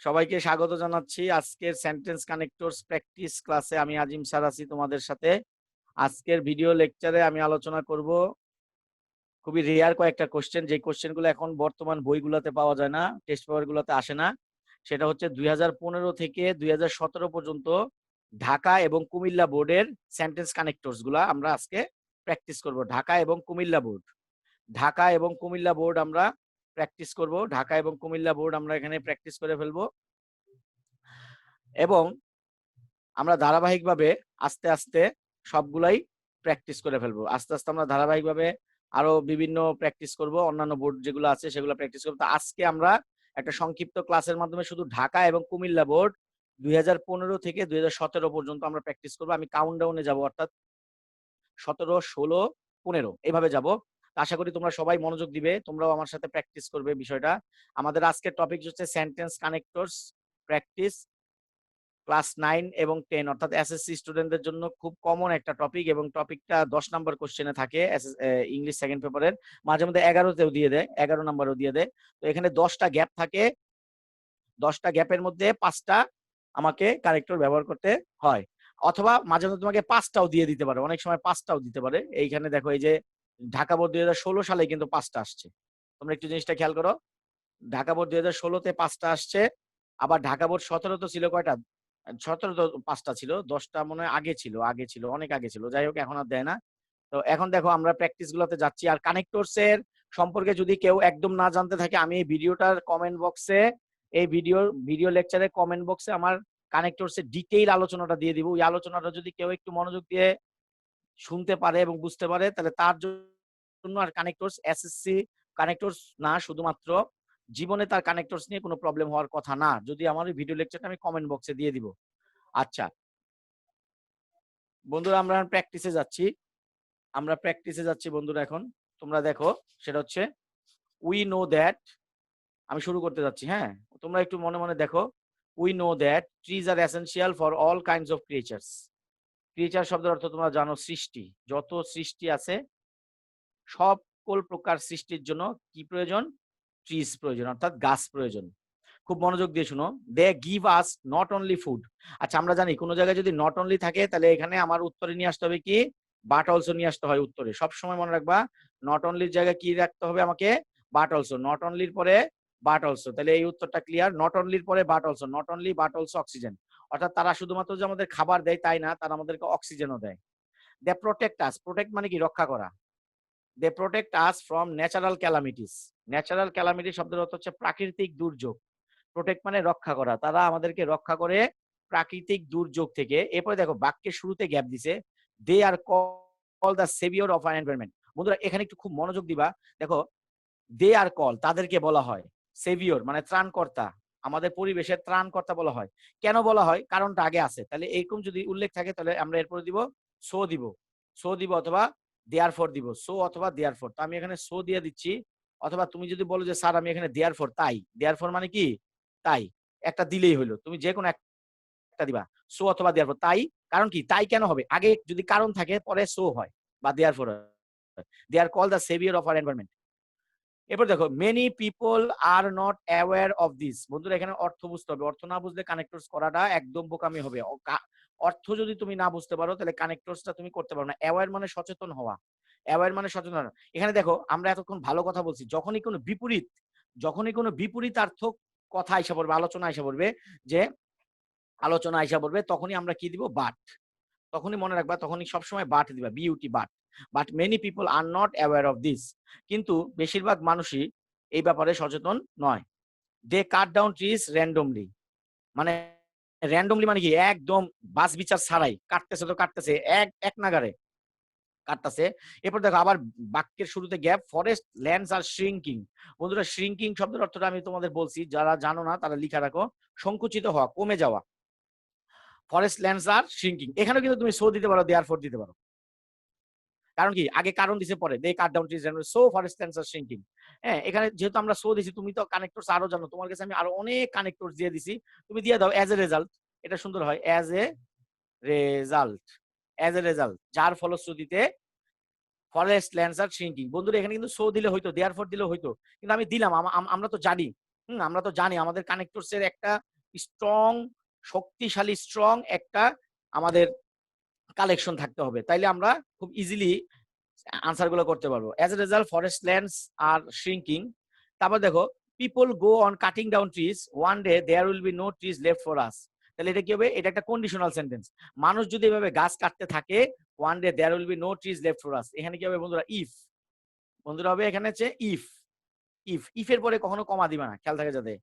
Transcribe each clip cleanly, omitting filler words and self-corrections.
সবাইকে স্বাগত জানাচ্ছি আজকের সেন্টেন্স কানেক্টরস প্র্যাকটিস ক্লাসে। আমি আজিম স্যার আছি তোমাদের সাথে। আজকের ভিডিও লেকচারে আমি আলোচনা করব খুবই রেয়ার কয়েকটা কোশ্চেন, যে কোশ্চেনগুলো এখন বর্তমান বইগুলোতে পাওয়া যায় না, টেস্ট পেপারগুলোতে আসে না। সেটা হচ্ছে 2015 থেকে 2017 পর্যন্ত ঢাকা এবং কুমিল্লা বোর্ডের সেন্টেন্স কানেক্টরস গুলা আমরা আজকে প্র্যাকটিস করব। ঢাকা এবং কুমিল্লা বোর্ড, ঢাকা এবং কুমিল্লা বোর্ড আমরা প্র্যাকটিস করব। ঢাকা এবং কুমিল্লা বোর্ড আমরা এখানে প্র্যাকটিস করে ফেলবো এবং আমরা ধারাবাহিকভাবে আস্তে আস্তে সবগুলাই প্র্যাকটিস করে ফেলবো। আস্তে আস্তে আমরা ধারাবাহিকভাবে আরো বিভিন্ন প্র্যাকটিস করব, অন্যান্য বোর্ড যেগুলো আছে সেগুলো প্র্যাকটিস করবো। তো আজকে আমরা একটা সংক্ষিপ্ত ক্লাসের মাধ্যমে শুধু ঢাকা এবং কুমিল্লা বোর্ড 2015 থেকে 2017 পর্যন্ত আমরা প্র্যাকটিস করবো। আমি কাউন্টডাউনে যাব, অর্থাৎ 17, 16, 15 এইভাবে যাব। আশা করি তোমরা সবাই মনোযোগ দিবে, তোমরাও আমার সাথে প্র্যাকটিস করবে বিষয়টা। আমাদের আজকের টপিক হচ্ছে সেন্টেন্স কানেক্টরস প্র্যাকটিস ক্লাস 9 এবং 10, অর্থাৎ এসএসসি স্টুডেন্টদের জন্য খুব কমন একটা টপিক, এবং টপিকটা 10 নাম্বার কোশ্চেনে থাকে ইংলিশ সেকেন্ড পেপারের। মাঝে মধ্যে 11তেও দিয়ে দেয়, 11 নাম্বারও দিয়ে দেয়। তো এখানে 10টা গ্যাপ থাকে, 10টা গ্যাপের মধ্যে 5টা আমাকে কারেক্টর ব্যবহার করতে হয়, অথবা মাঝে মধ্যে তোমাকে 5টাও দিয়ে দিতে পারে, অনেক সময় 5টাও দিতে পারে। এইখানে দেখো, এই যে ঢাকা বোর্ড 2016 সালে কিন্তু 5টা আসছে। তোমরা একটু জিনিসটা খেয়াল করো, ঢাকা বোর্ড 2016-তে 5টা আসছে। আবার ঢাকা বোর্ড 17 তো ছিল কয়টা? 17 তো 5টা ছিল, 10টা মনে হয় আগে ছিল, অনেক আগে ছিল। যাই হোক, এখন আর দেয় না। তো এখন দেখো আমরা প্র্যাকটিস গুলোতে যাচ্ছি। আর কানেক্টরস এর সম্পর্কে যদি কেউ একদম না জানতে থাকে, আমি এই ভিডিওটার কমেন্ট বক্সে, এই ভিডিও লেকচারের কমেন্ট বক্সে আমার কানেক্টরস এর ডিটেইল আলোচনাটা দিয়ে দিব। ওই আলোচনাটা যদি কেউ একটু মনোযোগ দিয়ে শুনতে পারে এবং বুঝতে পারে, তাহলে তার জন্য আর কানেক্টরস, এসএসসি কানেক্টরস না, শুধুমাত্র জীবনে তার কানেক্টরস নিয়ে কোনো প্রবলেম হওয়ার কথা না, যদি আমার ওই ভিডিও লেকচারটা আমি কমেন্ট বক্সে দিয়ে দিব। আচ্ছা বন্ধুরা, আমরা প্র্যাকটিসে যাচ্ছি বন্ধুরা। এখন তোমরা দেখো, সেটা হচ্ছে উই নো দ্যাট। আমি শুরু করতে যাচ্ছি, হ্যাঁ, তোমরা একটু মনে মনে দেখো। We know that trees are essential for all kinds of creatures. Creature শব্দের অর্থ তোমরা জানো, সৃষ্টি। যত সৃষ্টি আছে, সকল প্রকার সৃষ্টির জন্য কি প্রয়োজন? ট্রিজ প্রয়োজন, অর্থাৎ গাছ প্রয়োজন। খুব মনোযোগ দিয়ে শুনো। They give us not only food. আচ্ছা, আমরা জানি কোনো জায়গায় যদি নট অনলি থাকে, তাহলে এখানে আমার উত্তরে নিয়ে আসতে হবে কি? বাট অলসো নিয়ে আসতে হয় উত্তরে। সবসময় মনে রাখবা, নট অনলির জায়গায় কি রাখতে হবে আমাকে? But also. নট অনলির পরে বাট অলসো। তাহলে এই উত্তরটা ক্লিয়ার। নট অনলির পরে but also, not only but also oxygen. অর্থাৎ তারা শুধুমাত্র যে আমাদের খাবার দেয় তাই না, তারা আমাদেরকে অক্সিজেনও দেয়। দে প্রোটেক্ট আস। প্রোটেক্ট মানে কি? রক্ষা করা। They protect us from natural calamities. Natural calamity শব্দের অর্থ হচ্ছে প্রাকৃতিক দুর্যোগ। প্রোটেক্ট মানে রক্ষা করা, তারা আমাদেরকে রক্ষা করে প্রাকৃতিক দুর্যোগ থেকে। এরপরে দেখো, বাক্যের শুরুতে গ্যাপ দিছে, they are call the saviour of our environment. বন্ধুরা এখানে একটু খুব মনোযোগ দিবা। দেখো, দে আর কল, তাদেরকে বলা হয় সেভিয়র, মানে ত্রাণকর্তা, আমাদের পরিবেশের ত্রাণকর্তা বলা হয়। কেন বলা হয়? কারণটা আগে আছে। তাহলে এরকম যদি উল্লেখ থাকে, তাহলে আমরা এরপরে দিব সো দিব, অথবা দেয়ার ফর দিব। সো অথবা দেয়ার ফর। তো আমি এখানে সো দিয়ে দিচ্ছি। অথবা তুমি যদি বলো যে স্যার আমি এখানে দেয়ার ফর, তাই। দেয়ার ফর মানে কি? তাই। একটা দিলেই হইলো, তুমি যে কোনো একটা দিবা, সো অথবা দেয়ার ফর। তাই, কারণ কি? তাই কেন হবে? আগে যদি কারণ থাকে, পরে সো হয় বা দেয়ার ফর হয়। They are call the saviour of our environment. এরপর দেখো, many people are not aware of this. বন্ধুরা এখানে অর্থ বুঝতে হবে, অর্থ না বুঝলে কানেক্টরস করাটা একদম বোকামি হবে। অর্থ যদি তুমি না বুঝতে পারো, তাহলে কানেক্টরসটা তুমি করতে পারো না। অ্যাওয়্যার মানে সচেতন হওয়া, অ্যাওয়্যার মানে সচেতন হওয়া। এখানে দেখো, আমরা এতক্ষণ ভালো কথা বলছি, যখনই কোনো বিপরীতার্থ কথা আইসা পড়বে, আলোচনা আইসা পড়বে, তখনই আমরা কি দিব? বাট। তখনই মনে রাখবা, তখনই সবসময় বাট দিবা, beauty but. But many people are not aware of this. কিন্তু বেশিরভাগ মানুষই এই ব্যাপারে সচেতন নয়। দে কাট ডাউন ট্রিজ র্যান্ডমলি। মানে র্যান্ডমলি মানে কি? একদম বাস বিচার ছাড়াই কাটতেছে, তো কাটতেছে এক নাগারে কাটতেছে। এরপর দেখো, আবার বাক্যের শুরুতে gap. Forest lands are shrinking. বন্ধুরা শ্রিঙ্কিং শব্দের অর্থটা আমি তোমাদের বলছি, যারা জানো না তারা লিখা রাখো। সংকুচিত হওয়া, কমে যাওয়া। Forest lands are shrinking. এখানেও কিন্তু তুমি সো দিতে পারো, দেয়ার ফর দিতে পারো। কারণ কি? আগে কারণ দিছে, পরে they cut down trees so forest lands are shrinking. হ্যাঁ, এখানে যেহেতু আমরা সো দিছি, তুমি তো কানেক্টরস আরো জানো, তোমার কাছে আমি আরো অনেক কানেক্টরস দিয়ে দিছি, তুমি দিয়ে দাও অ্যাজ এ রেজাল্ট। এটা সুন্দর হয়, as a result. As a result, যার ফলশ্রুতিতে ফরেস্ট ল্যান্ডস আর শ্রিঙ্কিং। বন্ধুরা এখানে কিন্তু সো দিলে হইতো, দেয়ার ফর দিলে হইতো, কিন্তু আমি দিলাম। আমরা তো জানি আমরা তো জানি আমাদের কানেক্টরস এর একটা শক্তিশালী একটা আমাদের কালেকশন থাকতে হবে, তাইলে আমরা খুব ইজিলি আনসার গুলো করতে পারবো। As a result forest lands are shrinking. তারপর দেখো people go on cutting down trees, one day there will be no trees left for us. তাহলে এটা কি হবে? এটা একটা কন্ডিশনাল সেন্টেন্স। মানুষ যদি এভাবে গাছ কাটতে থাকে, one day there will be no trees left for us, এখানে কি হবে বন্ধুরা? ইফ। বন্ধুরা হবে এখানে হচ্ছে ইফ। ইফের পরে কখনো কমা দিবা না, খেয়াল থাকে যাতে।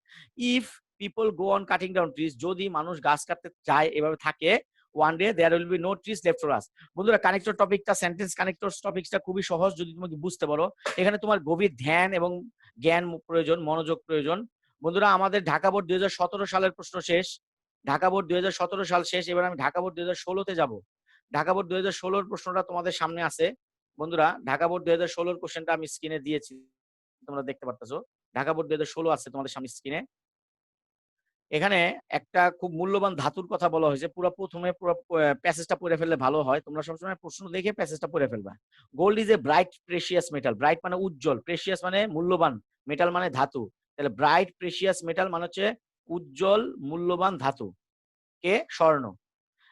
If people go on cutting down trees, যদি মানুষ গাছ কাটতে যায় এভাবে থাকে, one day there will be no trees left for us. বন্ধুরা কানেক্টর টপিকটা, সেন্টেন্স কানেক্টর টপিকটা খুবই সহজ যদি তুমি বুঝতে পারো। এখানে তোমার গভীর ধ্যান এবং জ্ঞান প্রয়োজন, মনোযোগ প্রয়োজন। বন্ধুরা আমাদের ঢাকা বোর্ড 2017 সালের প্রশ্ন শেষ। ঢাকা বোর্ড 2017 সাল শেষ, এবার আমি ঢাকা বোর্ড 2016-তে যাব। ঢাকা বোর্ড 2016-র প্রশ্নটা তোমাদের সামনে আছে। বন্ধুরা ঢাকা বোর্ড 2016-র কোশ্চেনটা আমি স্ক্রিনে দিয়েছি, তোমরা দেখতে পারতেছো। ঢাকা বোর্ড 2016 আছে তোমাদের সামনে স্ক্রিনে। এখানে একটা খুব মূল্যবান ধাতুর কথা বলা হয়েছে। প্রথমে পুরো প্যাসেজটা পড়ে ফেললে ভালো হয়। তোমরা সবসময় প্রশ্ন দেখে প্যাসেজটা পড়ে ফেলবা। Gold is a bright precious metal. Bright মানে উজ্জ্বল, প্রেশিয়াস মানে মূল্যবান, মেটাল মানে ধাতু। তাহলে ব্রাইট প্রেশিয়াস মেটাল মানে হচ্ছে উজ্জ্বল মূল্যবান ধাতু। কে? স্বর্ণ।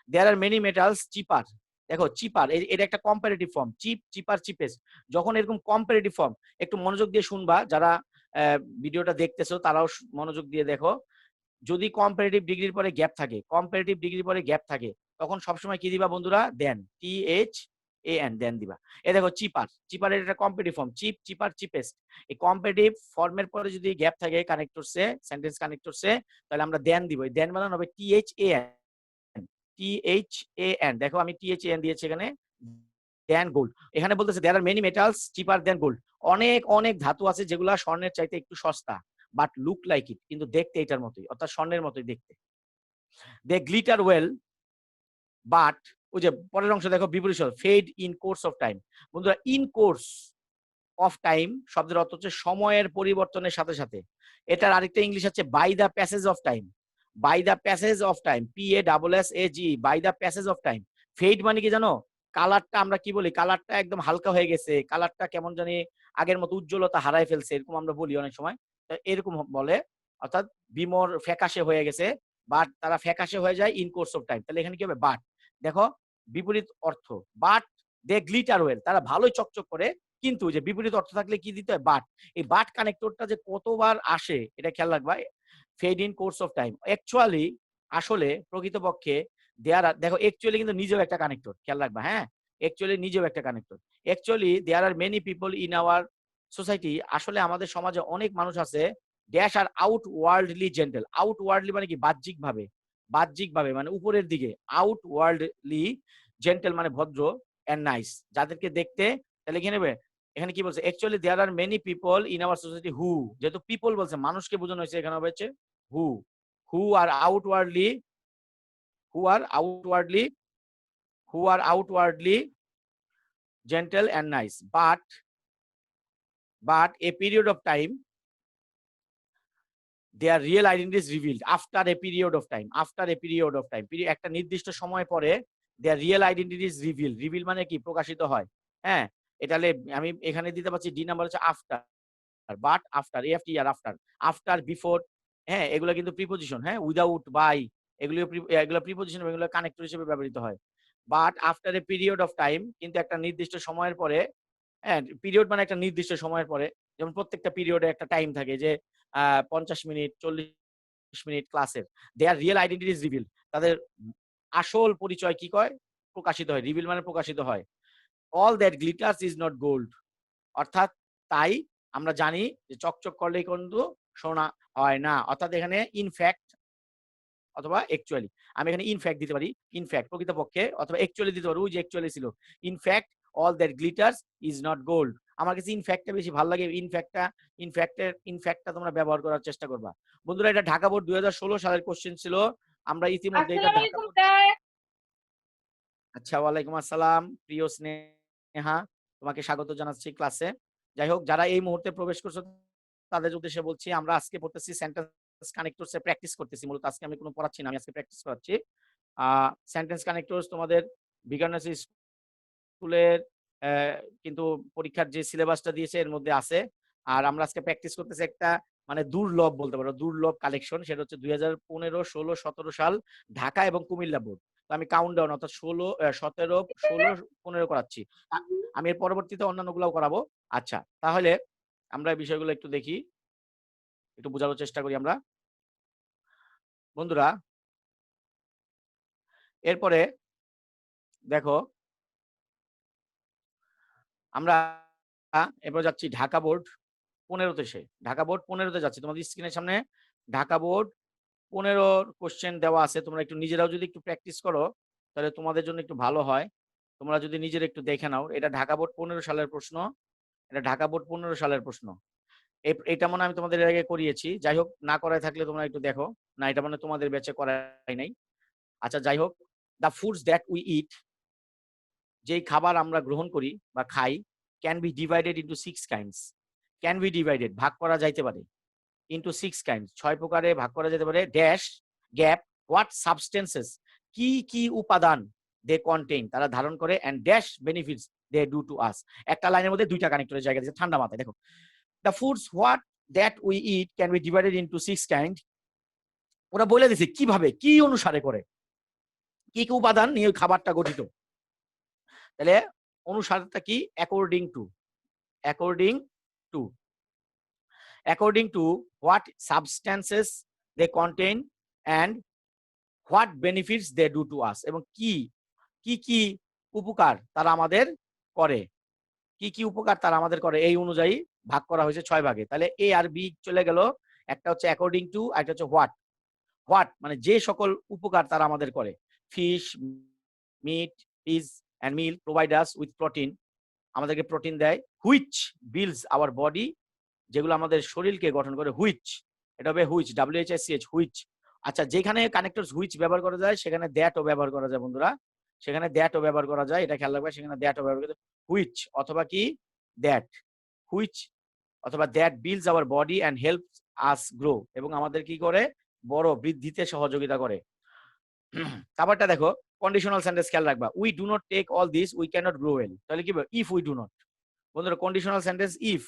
দেয়ার আর মেনি মেটালস চিপার। দেখো চিপার এটা একটা কম্পারেটিভ ফর্ম। চিপ, চিপার, চিপেস্ট। যখন এরকম কম্পারেটিভ ফর্ম, একটু মনোযোগ দিয়ে শুনবা, যারা ভিডিওটা দেখতেছো তারাও মনোযোগ দিয়ে দেখো। যদি কম্পারেটিভ ডিগ্রির পরে গ্যাপ থাকে, কম্পারেটিভ ডিগ্রির পরে গ্যাপ থাকে, তখন সবসময় কি দিবা বন্ধুরা? দেন, THAN, দেন দিবা। এ দেখো চিপার, চিপারের একটা কম্পারেটিভ ফর্ম, চিপ, চিপার, চিপেস্ট। এই কম্পারেটিভ ফর্মের পরে যদি গ্যাপ থাকে কানেক্টরসে, সেন্টেন্স কানেক্টরসে, তাহলে আমরা দেন দিব। দেন বানানো হবে THAN। দেখো আমি THAN দিয়েছি এখানে। Then gold. এখানে বলতেছে there are many metals cheaper than gold. অনেক অনেক ধাতু আছে যেগুলা স্বর্ণের চাইতে একটু সস্তা, বাট লুক লাইক ইট, কিন্তু দেখতে এটার মতোই, অর্থাৎ স্বর্ণের মতোই দেখতে। দে গ্লিটার ওয়েল বাট, ওই যে পরের অংশ দেখো, বিপরীত শব্দ fade in course of time. বন্ধুরা ইন কোর্স অফ টাইম শব্দের অর্থ হচ্ছে সময়ের পরিবর্তনের সাথে সাথে। এটার আরেকটা ইংলিশ হচ্ছে by the passage of time. By the passage of time, PASSAG, by the passage of time. Fade মানে কি জানো? কালারটা আমরা কি বলি? কালারটা একদম হালকা হয়ে গেছে, কালারটা কেমন জানি আগের মতো উজ্জ্বলতা হারায় ফেলছে, এরকম আমরা বলি অনেক সময়। এরকম বলে, অর্থাৎ বিমর ফ্যাকাশে হয়ে গেছে, বাট তারা ফ্যাকাশে হয়ে যায় ইন কোর্স অফ টাইম। তাহলে এখানে কি হবে? বাট। দেখো বিপরীত অর্থ, বাট দে গ্লিটার ওয়েল, তারা ভালোই চকচক করে, কিন্তু যে বিপরীত অর্থ থাকলে কি দিতে হয়? বাট। এই বাট কানেক্টরটা যে কতবার আসে এটা খেয়াল রাখবা। Fade in course of time, actually, আসলে, প্রকৃতপক্ষে, দেয়ার আর, দেখো অ্যাকচুয়ালি কিন্তু নিজেও একটা কানেক্টর, খেয়াল রাখবা। হ্যাঁ, অ্যাকচুয়ালি নিজেও একটা connector. Actually there are many people in our society, আসলে আমাদের সমাজে অনেক মানুষ আছে, dash are outwardly gentle. Outwardly মানে কি? বাহ্যিক ভাবে, বাহ্যিক ভাবে মানে উপরের দিকে, আউটওয়ার্ডলি জেন্টেল মানে ভদ্র, এন্ড নাইস, যাদেরকে দেখতে। তাহলে কি নেবে? এখানে কি বলছে? Actually there are many people in our society who, যেহেতু পিপল বলছে মানুষকে বোঝানো হয়েছে, এখানে হচ্ছে who, who are outwardly, who are outwardly, who are outwardly gentle and nice, but a period of time their real identity is revealed after a period of time, after a period of time, একটা নির্দিষ্ট সময় পরে their real identity is revealed। Reveal মানে কি? প্রকাশিত হয়। হ্যাঁ, এটা আমি এখানে দিতে পারছি ডি নাম্বার হচ্ছে after, but after, AFTR, after, after, before. হ্যাঁ, এগুলো কিন্তু প্রিপোজিশন। হ্যাঁ, উইদাউট, বাই, এগুলো প্রিপোজিশন, এগুলো কানেক্টর হিসেবে ব্যবহৃত হয়। But after a period of time, কিন্তু একটা নির্দিষ্ট সময়ের পরে। হ্যাঁ, পিরিয়ড মানে একটা নির্দিষ্ট সময়ের পরে। যেমন প্রত্যেকটা পিরিয়ডে একটা টাইম থাকে যে 50 মিনিট, 40 মিনিট ক্লাসের। দেয়ার রিয়েল আইডেন্টিটি ইজ রিভিল, তাদের আসল পরিচয় কি কয়? প্রকাশিত হয়। রিভিল মানে প্রকাশিত হয়। All that glitters is not gold, অর্থাৎ তাই আমরা জানি যে চকচক করলেই কিন্তু সোনা হয় না। অর্থাৎ এখানে ইনফ্যাক্ট অথবা অ্যাকচুয়ালি, আমি এখানে ইনফ্যাক্ট দিতে পারি, ইনফ্যাক্ট প্রকৃতপক্ষে, অথবা অ্যাকচুয়ালি দিতে পারি, ওই যে অ্যাকচুয়ালি ছিল। In fact all that glitters is not gold. আমার কাছে ইনফ্যাক্টটা বেশি ভালো লাগে। ইনফ্যাক্টটা তোমরা ব্যবহার করার চেষ্টা করবা। বন্ধুরা এটা ঢাকা বোর্ড 2016 সালের কোশ্চেন ছিল। আমরা ইতিমধ্যে এটা আসসালামু ঢাকা আলাইকুম বোর্ড। স্যার। আচ্ছা, ওয়ালাইকুম আসসালাম প্রিয় স্নেহা, তোমাকে স্বাগত জানাচ্ছি ক্লাসে। যাই হোক, যারা এই মুহূর্তে প্রবেশ করছো তাদের উদ্দেশ্যে বলছি, আমরা আজকে পড়তেছি সেন্টেন্স কানেক্টরস এ প্র্যাকটিস করতেছি। মূলত আজকে আমি কোনো পড়াচ্ছি না, আমি আজকে প্র্যাকটিস করাচ্ছি। সেন্টেন্স কানেক্টরস তোমাদের বিজ্ঞানার্স স্কুলের কিন্তু পরীক্ষার যে সিলেবাসটা দিয়েছে এর মধ্যে আছে। আর আমরা আজকে প্র্যাকটিস করতেছি একটা মানে দুর্লভ বলতে পারো, দুর্লভ কালেকশন। সেটা হচ্ছে 2015, 16, 17 সাল ঢাকা এবং কুমিল্লা বোর্ড। তো আমি কাউন্টডাউন অর্থাৎ 16, 17, 16, 15 করাচ্ছি। আমি এর পরবর্তীতে অন্যান্যগুলোও করাবো। আচ্ছা, তাহলে আমরা বিষয়গুলো একটু দেখি, একটু বোঝানোর চেষ্টা করি আমরা বন্ধুরা। এরপরে দেখো আমরা এবার যাচ্ছি ঢাকা বোর্ড 15-তে। ঢাকা বোর্ড 15-তে যাচ্ছি। তোমাদের স্ক্রিনের সামনে ঢাকা বোর্ড 15 কোশ্চেন দেওয়া আছে। তোমরা একটু নিজেরাও যদি একটু প্র্যাকটিস করো তাহলে তোমাদের জন্য একটু ভালো হয়। তোমরা যদি নিজেরা একটু দেখে নাও, এটা ঢাকা বোর্ড 15 সালের প্রশ্ন। এটা ঢাকা বোর্ড 15 সালের প্রশ্ন। এটা মনে আমি তোমাদের এর আগে করিয়েছি। যাই হোক, না করায় থাকলে তোমরা একটু দেখো। না, এটা মানে তোমাদের ব্যাচে করাই নাই। আচ্ছা, যাই হোক, the foods that we eat, যেই খাবার আমরা গ্রহণ করি বা খাই, can be divided into 6 kinds. Can be divided, ভাগ করা যাইতে পারে, ইন্টু 6 কাইন্ডস, 6 প্রকারে ভাগ করা যেতে পারে। ড্যাশ গ্যাপ হোয়াট সাবস্টেন্সেস, কি কি উপাদান দে কন্টেইন, তারা ধারণ করে, and dash benefits they do to us. একটা লাইনের মধ্যে দুইটা কানেক্টরের জায়গা দিয়েছে ঠান্ডা মাথায়। দেখো, the foods what that we it can be divided into 6 kind. ওরা বলে দিছে কিভাবে, কি অনুসারে করে, কি কি উপাদান নিয়ে ওই খাবারটা গঠিত। তাহলে অনুসারটা কি? According to, according to, according to what substances they contain and what benefits they do to us, এবং কি কি কি উপকার তারা আমাদের করে, কি কি উপকার তারা আমাদের করে, এই অনুযায়ী ভাগ করা হয়েছে 6 ভাগে। তাহলে এ আর বি চলে গেল। একটা হচ্ছে অ্যাকর্ডিং টু, আর একটা হচ্ছে হোয়াট। হোয়াট মানে যে সকল উপকার তারা আমাদের করে। Fish, meat, peas and meal provide us with protein, আমাদেরকে প্রোটিন দেয়। হুইচ বিল্ডস আওয়ার বডি, যেগুলো আমাদের শরীরকে গঠন করে। হুইচ, এটা হবে হুইচ, WHICH, হুইচ। আচ্ছা, যেখানে কানেক্টরস হুইচ ব্যবহার করা যায় সেখানে দ্যাটও ব্যবহার করা যায় বন্ধুরা, সেখানে দ্যাটও ব্যবহার করা যায়, এটা খেয়াল রাখবে। সেখানে দ্যাটও ব্যবহার করা যায়। হুইচ অথবা কি দ্যাট, হুইচ অথবা that builds our body and helps us grow, এবং আমাদের কি করে? বড় বৃদ্ধিতে সহযোগিতা করে। তারপরটা দেখো, কন্ডিশনাল সেন্টেন্স খেয়াল রাখবা। We do not take all this we cannot grow well. তাহলে কি বলবো? If we do not. বন্ধুরা, কন্ডিশনাল সেন্টেন্স ইফ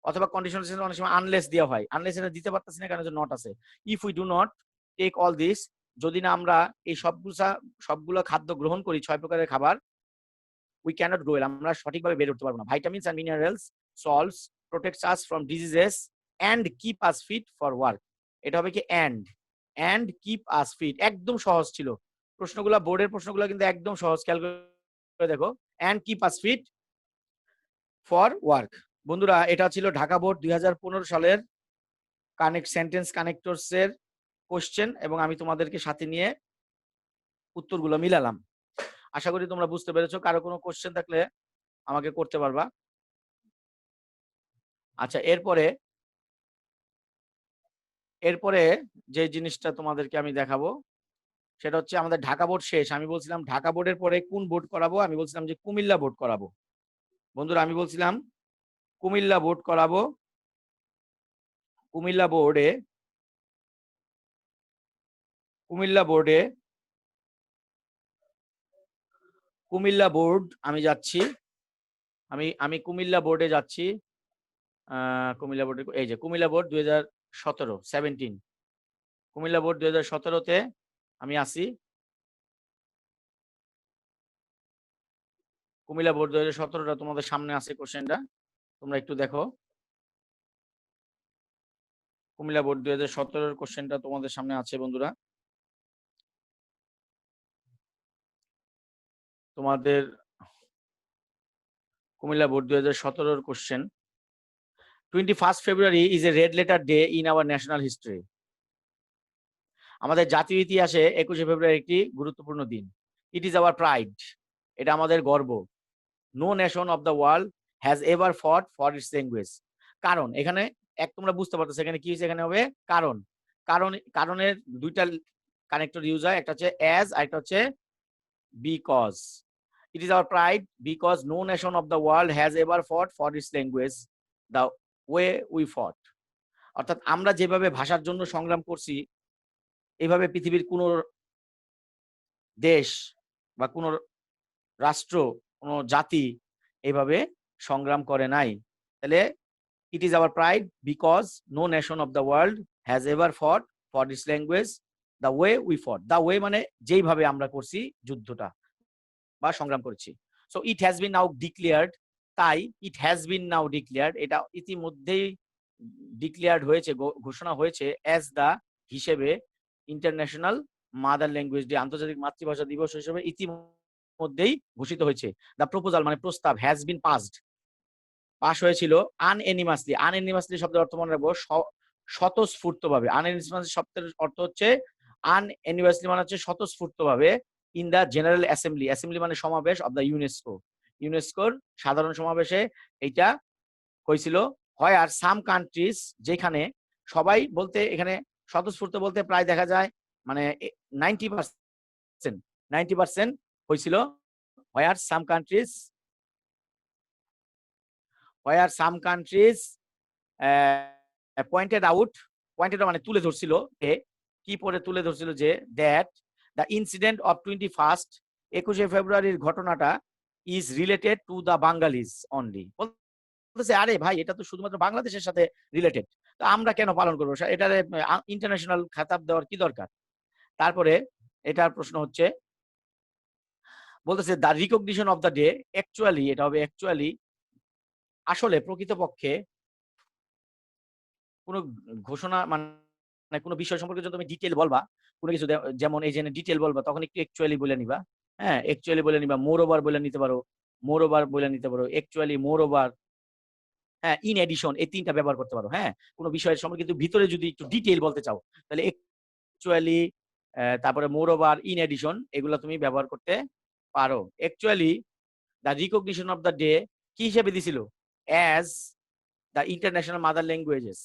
অথবা কন্ডিশনাল সেন্টেন্স অনেক সময় আনলেস দেওয়া হয়। আনলেস এটা দিতে পারতেছি না কারণ নট আছে। If we do not take all this, যদি না আমরা এই সবগুলো খাদ্য গ্রহণ করি, 6 প্রকারের খাবার, উই ক্যানট গ্রো, আমরা সঠিকভাবে বেড়ে উঠতে পারবো না। Vitamins and minerals salts protects us from diseases and keep us fit for work. এটা হবে কি এন্ড কিপ আস ফিট। একদম সহজ ছিল প্রশ্নগুলো, বোর্ডের প্রশ্নগুলো কিন্তু একদম সহজ। খেয়াল করে দেখো, and keep us fit for work. বন্ধুরা, এটা ছিল ঢাকা বোর্ড 2015 সালের সেন্টেন্স কানেক্টরস এর কোশ্চেন, এবং আমি তোমাদেরকে সাথে নিয়ে উত্তরগুলো মিলালাম। আশা করি তোমরা বুঝতে পেরেছো। কারো কোনো কোশ্চেন থাকলে আমাকে করতে পারবা। আচ্ছা, এরপরে যে জিনিসটা তোমাদেরকে আমি দেখাবো সেটা হচ্ছে আমাদের ঢাকা বোর্ড শেষ। আমি বলছিলাম ঢাকা বোর্ডের পরে কোন বোর্ড করাবো? আমি বলছিলাম যে কুমিল্লা বোর্ড করাবো। বন্ধুরা, আমি বলছিলাম কুমিল্লা বোর্ড করাবো। কুমিল্লা বোর্ডে কুমিল্লা বোর্ড আমি যাচ্ছি। আমি কুমিল্লা বোর্ডে যাচ্ছি। কুমিল্লা বোর্ডে, এই যে কুমিল্লা বোর্ড 2017 কুমিল্লা বোর্ড 2017-তে আমি আসি। কুমিল্লা বোর্ড 2017টা তোমাদের সামনে আছে কোশ্চেনটা, তোমরা একটু দেখো। কুমিল্লা বোর্ড 2017-এর কোশ্চেনটা তোমাদের সামনে আছে বন্ধুরা। তোমাদের কুমিল্লা বোর্ড 2017-এর question. 21 February is a red letter day in our national history. আমাদের জাতীয় ইতিহাসে 21শে ফেব্রুয়ারি একটি গুরুত্বপূর্ণ দিন। ইট ইজ আওয়ার প্রাইড, এটা আমাদের গর্ব। No nation of the world has ever fought for its language. কারণ এখানে তোমরা বুঝতে পারতেছো এখানে কি হয়েছে, এখানে হবে কারণ। কারণের দুইটা কানেক্টর ইউজ হয়, একটা হচ্ছে অ্যাজ আর একটা হচ্ছে because. It is our pride because no nation of the world has ever fought for its language the way we fought. অর্থাৎ আমরা যেভাবে ভাষার জন্য সংগ্রাম করছি, এইভাবে পৃথিবীর কোন দেশ বা কোন রাষ্ট্র, কোন জাতি এইভাবে সংগ্রাম করে নাই। তাহলে It is our pride because no nation of the world has ever fought for this language the way we fought. The way মানে যেইভাবে আমরা করছি যুদ্ধটা বা সংগ্রাম করেছি। So it has been now declared, তাই it has been now declared, এটা ইতিমধ্যেই ডিক্লেয়ার্ড হয়েছে, ঘোষণা হয়েছে as the হিসেবে ইন্টারন্যাশনাল মাদার ল্যাঙ্গুয়েজ ডে, আন্তর্জাতিক মাতৃভাষা দিবস হিসেবে ইতিমধ্যেই ঘোষিত হয়েছে। দ্য প্রপোজাল মানে প্রস্তাব, হ্যাজ বিন পাসড, পাস হয়েছিল আনএনিমাসলি। আনএনিমাসলি শব্দের অর্থ মনে রাখবো স্বতঃস্ফূর্তভাবে। আনএনিমাসলি শব্দের অর্থ হচ্ছে আনএনিমাসলি মানে হচ্ছে স্বতঃস্ফূর্তভাবে in the general assembly. Assembly মানে সমাবেশ অফ দা ইউনেস্কো। ইউনেস্কোর সাধারণ সমাবেশে এইটা হয়েছিল। হয় আর সাম কান্ট্রিজ, যেখানে সবাই বলতে এখানে স্বতঃস্ফূর্ত বলতে প্রায় দেখা যায় মানে 90% হয়েছিল। হয় আর some countries pointed out, pointed মানে তুলে ধরছিল, কি পরে তুলে ধরছিল যে দ্যাট দ্য ইনসিডেন্ট অফ 21 ফেব্রুয়ারির ঘটনাটা is related to the বাঙালিজ only. বলতেছে আরে ভাই এটা তো শুধুমাত্র বাংলাদেশের সাথে রিলেটেড, তো আমরা কেন পালন করবো, এটারে ইন্টারন্যাশনাল খেতাব দেওয়ার কি দরকার। তারপরে এটার প্রশ্ন হচ্ছে, বলতেছে the recognition of the day actually, এটা হবে অ্যাকচুয়ালি, আসলে প্রকৃতপক্ষে কোনো ঘোষণা মানে কোনো বিষয় সম্পর্কে যদি তুমি ডিটেল বলবা, কোনো কিছু যেমন এই যে ডিটেল বলবা তখন একটু অ্যাকচুয়ালি বলে নিবা। হ্যাঁ, অ্যাকচুয়ালি বলে নিবা, মোর ওভার বলে নিতে পারো, মোর ওভার বলে নিতে পারো, অ্যাকচুয়ালি, মোর ওভার, হ্যাঁ, ইন এডিশন, এই তিনটা ব্যবহার করতে পারো। হ্যাঁ, কোনো বিষয়ের সম্পর্কে কিন্তু ভিতরে যদি একটু ডিটেইল বলতে চাও তাহলে অ্যাকচুয়ালি, তারপরে মোর ওভার, ইন এডিশন, এগুলো তুমি ব্যবহার করতে পারো। Actually the recognition of the day কি হিসেবে দিছিল, as the international mother languages,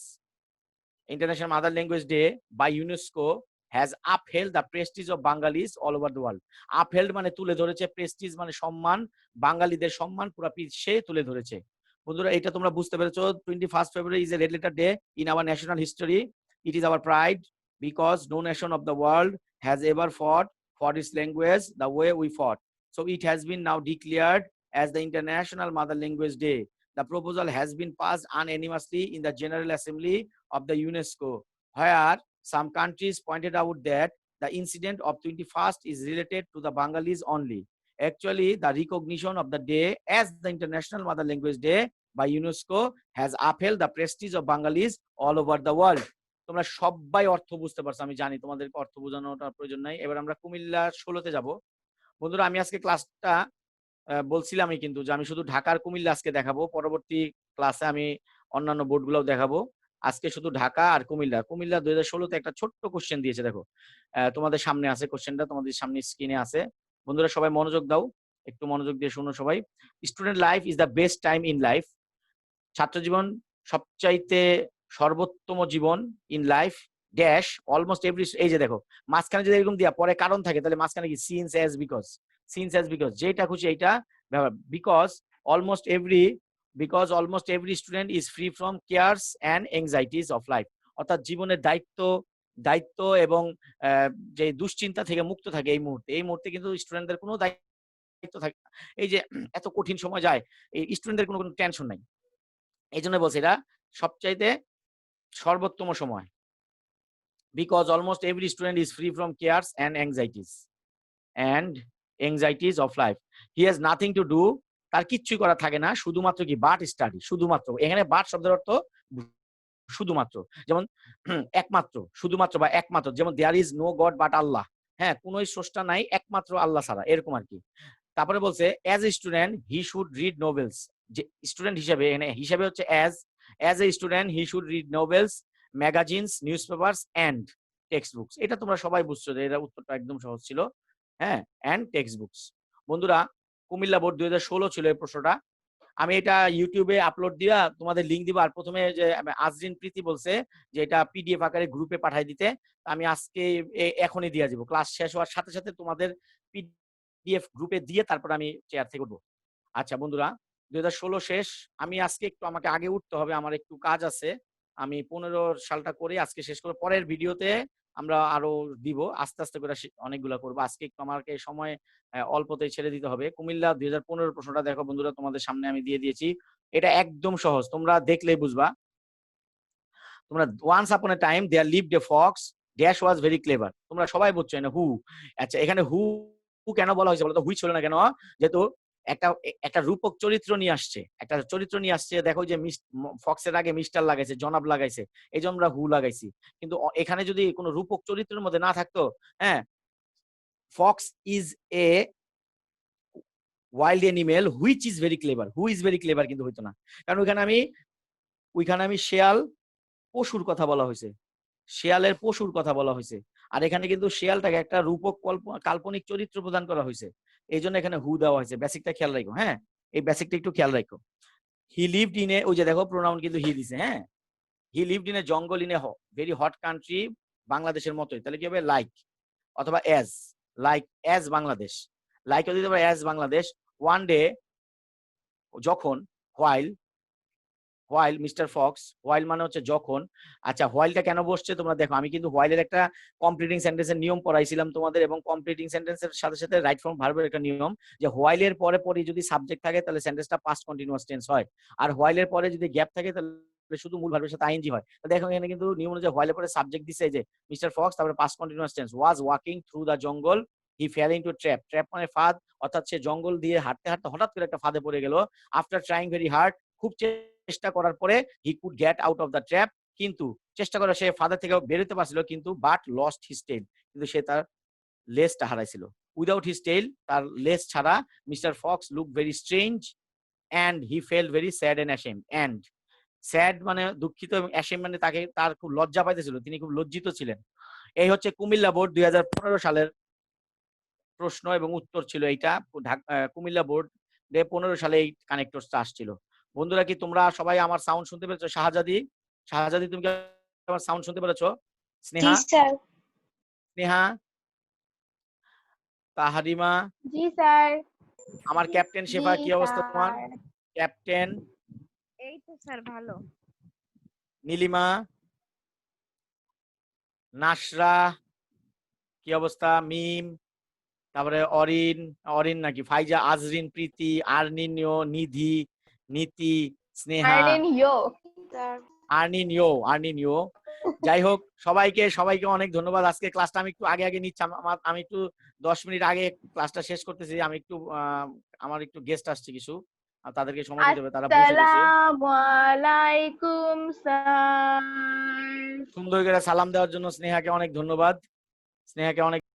international mother language day by UNESCO has upheld the prestige of Bengalis all over the world. Upheld মানে তুলে ধরেছে, প্রেস্টিজ মানে সম্মান, বাঙালিদের সম্মান পুরা বিশ্বে তুলে ধরেছে। বন্ধুরা এটা তোমরা বুঝতে পেরেছো। 21 February is a red letter day in our national history. It is our pride because no nation of the world has ever fought for its language the way we fought. So it has been now declared as the International Mother Language Day. The proposal has been passed unanimously in the General Assembly of the UNESCO, where some countries pointed out that the incident of 21st is related to the Bengalis only. Actually, the recognition of the day as the International Mother Language Day by UNESCO has upheld the prestige of Bengalis all over the world. তোমরা সবাই অর্থ বুঝতে পারছো, আমি জানি তোমাদের অর্থ বোঝানোটার প্রয়োজন নাই। এবার আমরা কুমিল্লা 16-তে যাব। বন্ধুরা আমি আজকে ক্লাসটা বলছিলামই কিন্তু যে আমি শুধু ঢাকার কুমিল্লা আজকে দেখাবো, পরবর্তী ক্লাসে আমি অন্যান্য বোর্ডগুলোও দেখাবো। আজকে শুধু ঢাকা আর কুমিল্লা। কুমিল্লা 2016-তে একটা ছোট্ট কোশ্চেন দিয়েছে, দেখো তোমাদের সামনে আছে কোশ্চেনটা, তোমাদের সামনে স্ক্রিনে আছে। বন্ধুরা সবাই মনোযোগ দাও, একটু মনোযোগ দিয়ে শুনো সবাই। Student life is the best time in life. ছাত্র জীবন সবচাইতে সর্বোত্তম জীবন in life dash almost every, এই যে দেখো মাঝখানে যদি এরকম দিয়া পরে কারণ থাকে তাহলে মাঝখানে কি since as because, since as because, যেটা খুশি এইটা ব্যবহার। Because almost every student is free from cares and anxieties of life. অর্থাৎ জীবনের দায়িত্ব এবং যে দুশ্চিন্তা থেকে মুক্ত থাকে এই মুহূর্তে কিন্তু স্টুডেন্টদের কোনো দায়িত্ব থাকে না। এই যে এত কঠিন সময় যায়, এই স্টুডেন্টদের কোনো টেনশন নাই। এই জন্য বলছি এটা সবচাইতে সর্বোত্তম সময়। Because almost every student is free from cares and anxieties of life. He has nothing to do, তার কিচ্ছুই করা থাকে না, শুধুমাত্র কি বাট স্টাডি, শুধুমাত্র। এখানে বাট শব্দের অর্থ শুধুমাত্র, যেমন একমাত্র, শুধুমাত্র বা একমাত্র, যেমন there is no god but Allah. হ্যাঁ, কোনোই স্রষ্টা নাই একমাত্র আল্লাহ ছাড়া, এরকম আর কি। তারপরে বলছে as a student he should read novels. যে স্টুডেন্ট হিসেবে, এখানে হিসেবে হচ্ছে as a student he should read novels, magazines, news papers and text books. এটা তোমরা সবাই বুঝছো যে এটা উত্তরটা একদম সহজ ছিল। হ্যাঁ, অ্যান্ড টেক্সট বুকস। বন্ধুরা কুমিল্লা বোর্ড 2016 ছিল এই প্রশ্নটা। আমি এটা ইউটিউবে আপলোড দিয়া তোমাদের লিঙ্ক দিব। আর প্রথমে যে আজরিন প্রীতি বলছে যে এটা পিডিএফ আকারে গ্রুপে পাঠাই দিতে, আমি আজকে এখনই দিয়ে দিব। ক্লাস শেষ হওয়ার সাথে সাথে তোমাদের পিডিএফ গ্রুপে দিয়ে তারপর আমি চেয়ার থেকে উঠবো। আচ্ছা বন্ধুরা 2016 শেষ। আমি আজকে একটু, আমাকে আগে উঠতে হবে, আমার একটু কাজ আছে। আমি 15 সালটা করে আজকে শেষ করে পরের ভিডিওতে আমরা আরো দিব, আস্তে আস্তে করে অনেকগুলা করবো। আজকে একটু আমাকে সময় অল্পতেই ছেড়ে দিতে হবে। কুমিল্লা 2015 প্রশ্নটা দেখো বন্ধুরা, তোমাদের সামনে আমি দিয়ে দিয়েছি। এটা একদম সহজ, তোমরা দেখলেই বুঝবা। তোমরা once upon a time there lived a fox dash was very clever, তোমরা সবাই বুঝছো না হু। আচ্ছা এখানে হু কেন বলা হয়েছে বলতো, হুইচ হলো না কেন? যেহেতু একটা একটা রূপক চরিত্র নিয়ে আসছে, একটা চরিত্র নিয়ে আসছে। দেখো যে ফক্সের আগে মিস্টার লাগাইছে, জনাব লাগাইছে, এই জন্য আমরা হু লাগাইছি। কিন্তু এখানে যদি কোনো রূপক চরিত্রের মধ্যে না থাকতো, হ্যাঁ, Fox is a wild animal which is very clever, who is very clever কিন্তু হইতো না। কারণ ওইখানে আমি শেয়াল পশুর কথা বলা হয়েছে, শেয়ালের পশুর কথা বলা হয়েছে। আর এখানে কিন্তু শেয়ালটাকে একটা রূপক কাল্পনিক চরিত্র প্রদান করা হয়েছে, এই জন্য এখানে হু দেওয়া হয়েছে। বেসিকটা খেয়াল রাখো, হ্যাঁ, এই বেসিকটা একটু খেয়াল রাখো। হি লিভড ইন এ, ওই যে দেখো প্রোনাউন কিন্তু হি দিছে, হ্যাঁ, he lived in a jungle in a very hot country, বাংলাদেশের মতোই। তাহলে কি হবে? লাইক অথবা as, like as Bangladesh, like দিতে পারে এজ বাংলাদেশ। ওয়ান ডে, যখন, while, while mister Fox, while মানে হচ্ছে যখন। আচ্ছা হোয়াইলটা কেন বসছে তোমরা দেখো, আমি কিন্তু হোয়াইলের একটা কমপ্লিটিং সেন্টেন্সের নিয়ম পড়াইছিলাম তোমাদের, এবং কমপ্লিটিং সেন্টেন্সের সাথে সাথে রাইট ফর্ম ভার্বের একটা নিয়ম, যে হোয়াইলের পরে পরে যদি সাবজেক্ট থাকে তাহলে সেন্টেন্সটা পাস্ট কন্টিনিউয়াস টেন্স হয়, আর হোয়াইলের পরে যদি গ্যাপ থাকে তাহলে শুধু মূল ভার্বের সাথে আইএনজি হয়। তো দেখো এখানে কিন্তু নিয়ম অনুযায়ী হোয়াইলের পরে সাবজেক্ট দিছে, যে মিস্টার ফক্স, তারপরে past continuous tense, was walking through the jungle, he fail into trap, trap মানে ফাঁদ, অর্থাৎ সে জঙ্গল দিয়ে হাঁটতে হাঁটতে হঠাৎ করে একটা ফাঁদে পড়ে গেল। আফটার ট্রাইং ভেরি হার্ড, খুব চেষ্টা করার পরে, he could get out of the trap, কিন্তু চেষ্টা করে সে ফাদার থেকে বেরোতে পারছিল, কিন্তু বাট লস্ট হিজ টেইল, কিন্তু সে তার লেজটা হারাইছিল। উইদাউট হিজ টেইল, তার লেজ ছাড়া, mister Fox look very strange and he felt very sad and ashamed. And sad মানে দুঃখিত, এবং অ্যাশেম মানে তার খুব লজ্জা পাইতেছিল, তিনি খুব লজ্জিত ছিলেন। এই হচ্ছে কুমিল্লা বোর্ড 2015 সালের প্রশ্ন এবং উত্তর ছিল এইটা। কুমিল্লা বোর্ড 2015 সালে এই কানেক্টরটা আসছিল। বন্ধুরা কি তোমরা সবাই আমার সাউন্ড শুনতে পেরেছো? শাহজাদি, শাহজাদি তুমি কি আমার সাউন্ড শুনতে পেরেছো? জি স্নেহা, স্যার। স্নেহা, তাহারিমা, জি স্যার। আমার ক্যাপ্টেন জি শেফা, কি অবস্থা তোমার? স্যার। ক্যাপ্টেন এই তো স্যার ভালো। নীলিমা, নাসরা, কি অবস্থা? মিম, তারপরে অরিন, অরিন নাকি ফাইজা, আজরিন, প্রীতি, আর্নিনিও, নিধি, নীতি, স্নেহা, আর্নেনিও স্যার। আর্নিনিও, আর্নিনিও। যাই হোক, সবাইকে অনেক ধন্যবাদ। আজকে ক্লাসটা আমি একটু আগে আগে নিচ্ছি, আমি একটু 10 মিনিট আগে ক্লাসটা শেষ করতেছি। আমি একটু আমার একটু গেস্ট আসছে কিছু, তাদেরকে সময় দিতে হবে, তারা পৌঁছে গেছে। আসসালামু আলাইকুম স্যার। সুন্দর করে সালাম দেওয়ার জন্য স্নেহাকে অনেক ধন্যবাদ, স্নেহাকে অনেক